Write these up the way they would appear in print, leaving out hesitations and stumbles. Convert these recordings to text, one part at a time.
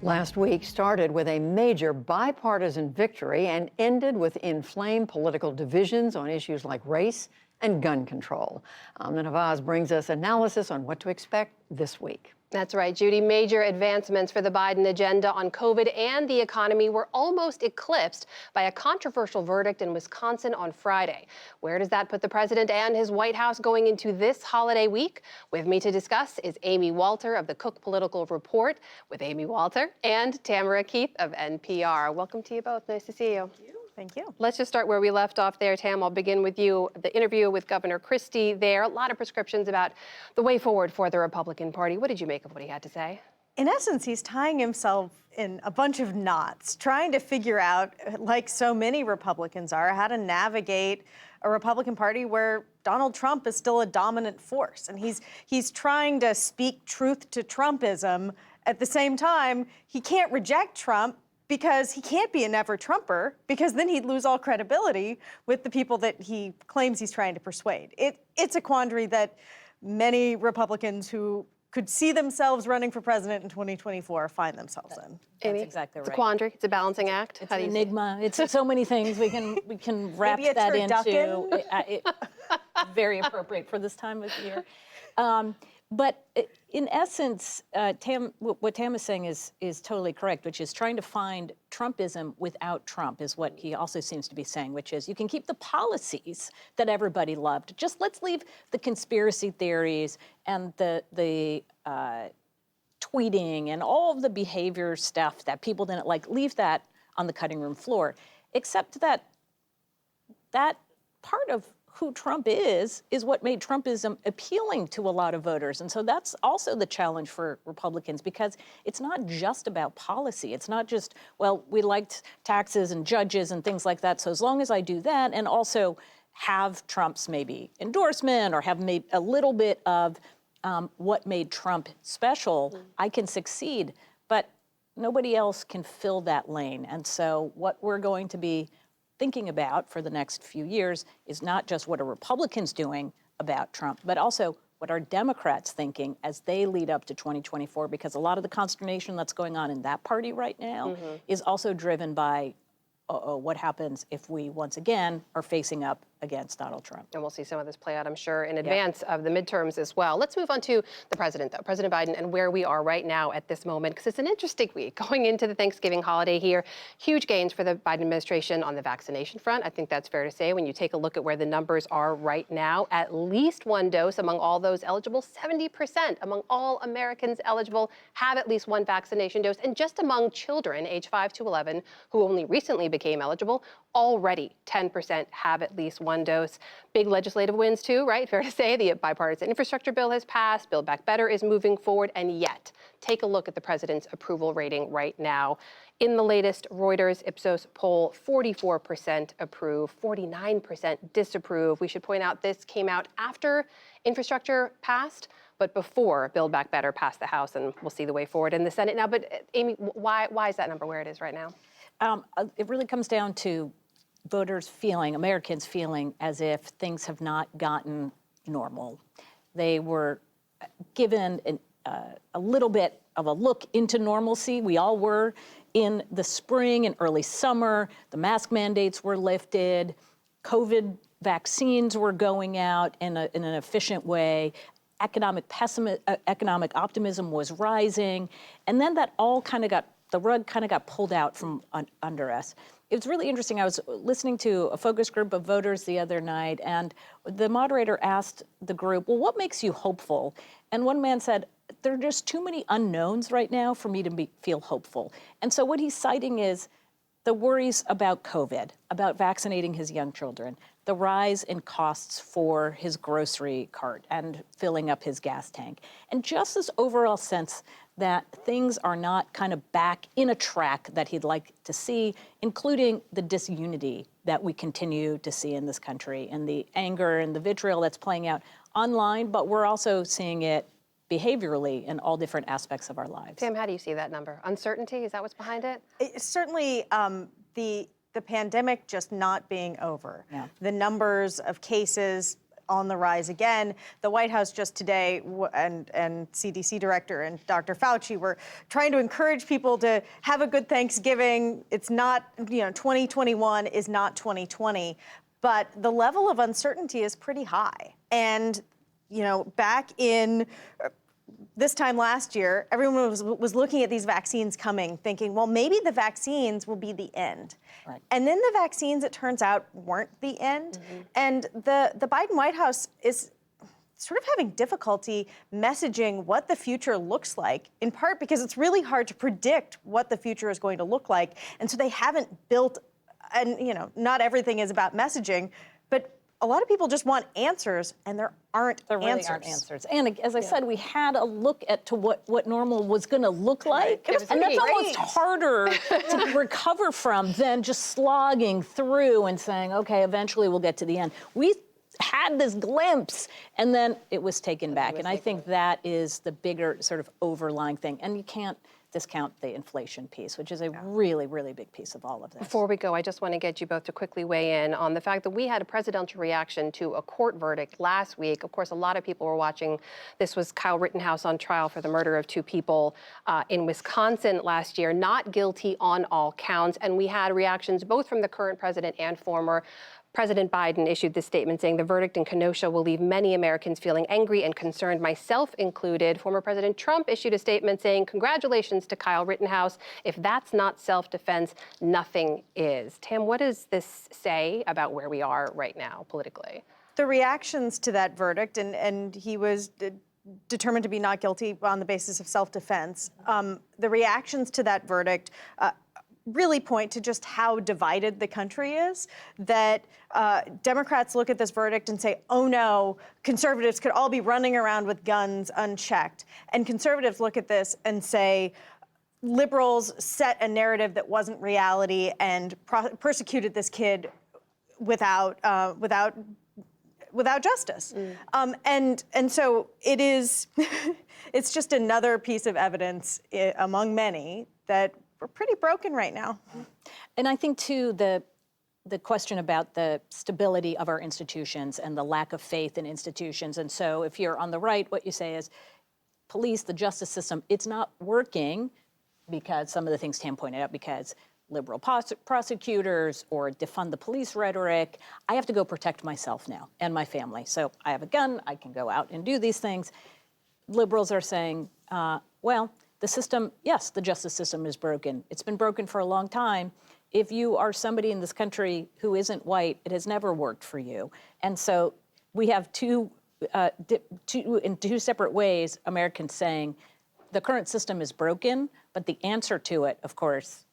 Last week started with a major bipartisan victory and ended with inflamed political divisions on issues like race and gun control. Amna Nawaz brings us analysis on what to expect this week. That's right, Judy. Major advancements for the Biden agenda on COVID and the economy were almost eclipsed by a controversial verdict in Wisconsin on Friday. Where does that put the president and his White House going into this holiday week? With me to discuss is Amy Walter of the Cook Political Report with Amy Walter and Tamara Keith of NPR. Welcome to you both. Nice to see you. Thank you. Let's just start where we left off there, Tam. I'll begin with you. The interview with Governor Christie there, a lot of prescriptions about the way forward for the Republican Party. What did you make of what he had to say? In essence, he's tying himself in a bunch of knots, trying to figure out, like so many Republicans are, how to navigate a Republican Party where Donald Trump is still a dominant force. And he's trying to speak truth to Trumpism. At the same time, he can't reject Trump because he can't be a never-Trumper, because then he'd lose all credibility with the people that he claims he's trying to persuade. It's a quandary that many Republicans who could see themselves running for president in 2024 find themselves in. Amy, That's exactly right. It's a quandary. It's a balancing act. It's an enigma. It's so many things we can wrap Maybe a that turducken? into. Very appropriate for this time of year. But in essence, what Tam is saying is totally correct, which is trying to find Trumpism without Trump is what he also seems to be saying, which is you can keep the policies that everybody loved. Just let's leave the conspiracy theories and the tweeting and all of the behavior stuff that people didn't like, leave that on the cutting room floor, except that part of who Trump is what made Trumpism appealing to a lot of voters. And so that's also the challenge for Republicans, because it's not just about policy. It's not just, well, we liked taxes and judges and things like that, so as long as I do that and also have Trump's maybe endorsement or have maybe a little bit of what made Trump special, I can succeed. But nobody else can fill that lane. And so what we're going to be thinking about for the next few years is not just what are Republicans doing about Trump, but also what are Democrats thinking as they lead up to 2024, because a lot of the consternation that's going on in that party right now is also driven by what happens if we once again are facing up against Donald Trump. And we'll see some of this play out, I'm sure, in advance of the midterms as well. Let's move on to the president, though, President Biden, and where we are right now at this moment, because it's an interesting week going into the Thanksgiving holiday here. Huge gains for the Biden administration on the vaccination front. I think that's fair to say when you take a look at where the numbers are right now. At least one dose among all those eligible. 70% among all Americans eligible have at least one vaccination dose. And just among children age 5 to 11 who only recently became eligible, already 10% have at least one dose. Big legislative wins too, right? Fair to say. The bipartisan infrastructure bill has passed. Build Back Better is moving forward. And yet, take a look at the president's approval rating right now. In the latest Reuters Ipsos poll, 44% approve, 49% disapprove. We should point out this came out after infrastructure passed, but before Build Back Better passed the House, and we'll see the way forward in the Senate now. But Amy, why is that number where it is right now? It really comes down to voters feeling, Americans feeling as if things have not gotten normal. They were given a little bit of a look into normalcy. We all were in the spring and early summer. The mask mandates were lifted. COVID vaccines were going out in an efficient way. Economic optimism was rising. And then that all the rug kind of got pulled out from under us. It was really interesting. I was listening to a focus group of voters the other night, and the moderator asked the group, well, what makes you hopeful? And one man said, there are just too many unknowns right now for me to feel hopeful. And so what he's citing is the worries about COVID, about vaccinating his young children, the rise in costs for his grocery cart and filling up his gas tank, and just this overall sense that things are not kind of back in a track that he'd like to see, including the disunity that we continue to see in this country and the anger and the vitriol that's playing out online, but we're also seeing it behaviorally in all different aspects of our lives. Sam, how do you see that number? Uncertainty, is that what's behind it? It's certainly the pandemic just not being over. Yeah. The numbers of cases on the rise again. The White House just today and CDC director and Dr. Fauci were trying to encourage people to have a good Thanksgiving. It's not, 2021 is not 2020, but the level of uncertainty is pretty high. And, back in this time last year, everyone was looking at these vaccines coming, thinking, well, maybe the vaccines will be the end. Right. And then the vaccines, it turns out, weren't the end. Mm-hmm. And the Biden White House is sort of having difficulty messaging what the future looks like, in part because it's really hard to predict what the future is going to look like. And so they haven't built, and not everything is about messaging, but a lot of people just want answers, and there really aren't answers. And as I said, we had a look at what normal was going to look like, and that's almost harder to recover from than just slogging through and saying, okay, eventually we'll get to the end. We had this glimpse, and then it was taken back. And I think that is the bigger sort of overlying thing. And you can't discount the inflation piece, which is a really, really big piece of all of this. Before we go, I just want to get you both to quickly weigh in on the fact that we had a presidential reaction to a court verdict last week. Of course, a lot of people were watching. This was Kyle Rittenhouse on trial for the murder of 2 people in Wisconsin last year, not guilty on all counts. And we had reactions both from the current president and former. President Biden issued this statement saying the verdict in Kenosha will leave many Americans feeling angry and concerned, myself included. Former President Trump issued a statement saying, congratulations to Kyle Rittenhouse. If that's not self-defense, nothing is. Tam, what does this say about where we are right now politically? The reactions to that verdict, and he was determined to be not guilty on the basis of self-defense. The reactions to that verdict really point to just how divided the country is, that Democrats look at this verdict and say, oh no, conservatives could all be running around with guns unchecked. And conservatives look at this and say, liberals set a narrative that wasn't reality and persecuted this kid without justice. And so it is, it's just another piece of evidence among many that we're pretty broken right now. And I think, too, the question about the stability of our institutions and the lack of faith in institutions. And so if you're on the right, what you say is, police, the justice system, it's not working because some of the things Tam pointed out, because liberal prosecutors or defund the police rhetoric. I have to go protect myself now and my family. So I have a gun, I can go out and do these things. Liberals are saying, well, the system, yes, the justice system is broken. It's been broken for a long time. If you are somebody in this country who isn't white, it has never worked for you. And so we have in two separate ways, Americans saying the current system is broken, but the answer to it, of course,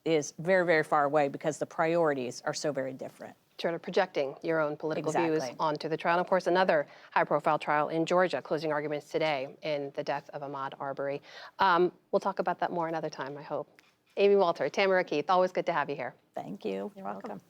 is very, very far away because the priorities are so very different. Sort of projecting your own political views onto the trial. And of course, another high-profile trial in Georgia, closing arguments today in the death of Ahmaud Arbery. We'll talk about that more another time, I hope. Amy Walter, Tamara Keith, always good to have you here. Thank you. You're welcome.